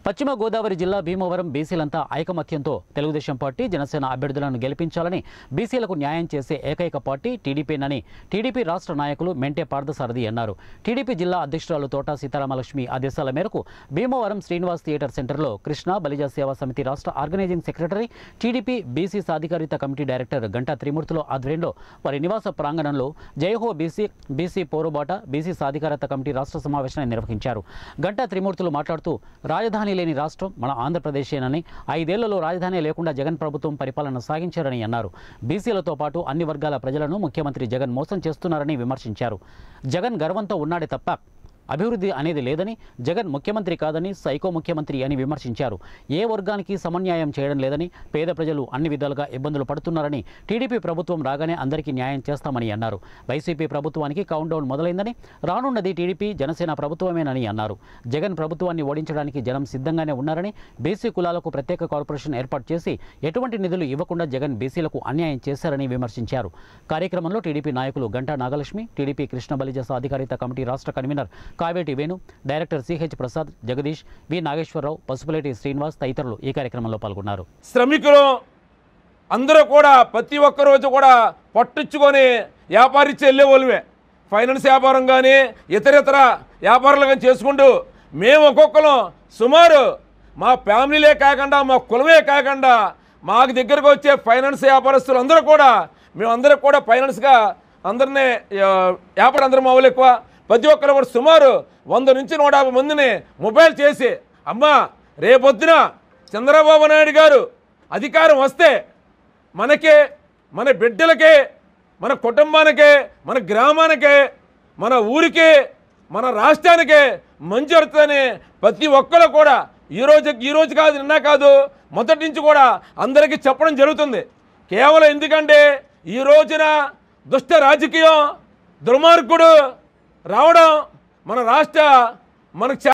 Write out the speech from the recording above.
పశ్చిమ గోదావరి జిల్లా భీమవరం బీసీలంతా ఐకమత్యంతో తెలుగుదేశం పార్టీ జనసేన అభ్యర్థులను గెలిపించాలని బీసీలకు న్యాయం చేసే ఏకైక పార్టీ టీడీపీనని టీడీపీ రాష్ట్ర నాయకులు మెంటే పార్థసారథి అన్నారు. టీడీపీ జిల్లా అధ్యక్షురాలు తోట సీతారామలక్ష్మి ఆదేశాల మేరకు భీమవరం శ్రీనివాస్ థియేటర్ సెంటర్లో కృష్ణా బలిజ సేవా సమితి రాష్ట్ర ఆర్గనైజింగ్ సెక్రటరీ టీడీపీ బీసీ సాధికారిత కమిటీ డైరెక్టర్ గంటా త్రిమూర్తుల ఆధ్వర్యంలో వారి నివాస ప్రాంగణంలో జయహో బీసీ పోరుబాట బీసీ సాధికారత కమిటీ రాష్ట్ర సమావేశాన్ని నిర్వహించారు. గంటా త్రిమూర్తులు మాట్లాడుతూ రాజధాని లేని రాష్ట్రం మన ఆంధ్రప్రదేశేనని 5 ఏళ్లలో రాజధాని లేకుండా జగన్ ప్రభుత్వం పరిపాలన సాగించారని అన్నారు. బీసీలతో పాటు అన్ని వర్గాల ప్రజలను ముఖ్యమంత్రి జగన్ మోసం చేస్తున్నారని విమర్శించారు. జగన్ గర్వంతో ఉన్నాడే తప్ప అభివృద్ధి అనేది లేదని, జగన్ ముఖ్యమంత్రి కాదని సైకో ముఖ్యమంత్రి అని విమర్శించారు. ఏ వర్గానికి సమన్యాయం చేయడం లేదని, పేద ప్రజలు అన్ని విధాలుగా ఇబ్బందులు పడుతున్నారని, టీడీపీ ప్రభుత్వం రాగానే అందరికీ న్యాయం చేస్తామని అన్నారు. వైసీపీ ప్రభుత్వానికి కౌంట్డౌన్ మొదలైందని, రానున్నది టీడీపీ జనసేన ప్రభుత్వమేనని అన్నారు. జగన్ ప్రభుత్వాన్ని ఓడించడానికి జనం సిద్ధంగానే ఉన్నారని, బీసీ కులాలకు ప్రత్యేక కార్పొరేషన్ ఏర్పాటు చేసి ఎటువంటి నిధులు ఇవ్వకుండా జగన్ బీసీలకు అన్యాయం చేశారని విమర్శించారు. కార్యక్రమంలో టీడీపీ నాయకులు గంటా నాగలక్ష్మి, టీడీపీ కృష్ణ బలిజ సాధికారిత కమిటీ రాష్ట్ర convener Kaveti Venu, director CH Prasad, Jagadish, V Nageswara Rao, Pasupuleti Srinivas తదితరులు ఈ కార్యక్రమంలో పాల్గొన్నారు. శ్రమికులు అందరూ కూడా ప్రతి ఒక్క రోజు కూడా పట్టించుకొని వ్యాపారిచ్చి వెళ్ళే వాళ్ళమే. ఫైనాన్స్ వ్యాపారం కానీ ఇతర వ్యాపారాలు కానీ చేసుకుంటూ మేము ఒక్కొక్కరు సుమారు మా ఫ్యామిలీలే కాకుండా మా కులమే కాకుండా మాకు దగ్గరకు వచ్చే ఫైనాన్స్ వ్యాపారస్తులు అందరూ కూడా మేమందరూ కూడా ఫైనాన్స్గా అందరినీ వ్యాపారం అందరం అవ్వలు ఎక్కువ. ప్రతి ఒక్కరు కూడా సుమారు 100 నుంచి 150 మందిని మొబైల్ చేసి, అమ్మా రేపొద్దున చంద్రబాబు నాయుడు గారు అధికారం వస్తే మనకే, మన బిడ్డలకే, మన కుటుంబానికే, మన గ్రామానికే, మన ఊరికే, మన రాష్ట్రానికే మంచి జరుగుతుందని ప్రతి ఒక్కరు కూడా ఈరోజు కాదు, నిన్న కాదు, మొదటి నుంచి కూడా అందరికీ చెప్పడం జరుగుతుంది. కేవలం ఎందుకంటే ఈ రోజున దుష్ట రాజకీయం, దుర్మార్గుడు రావడం మన రాష్ట్ర మనకు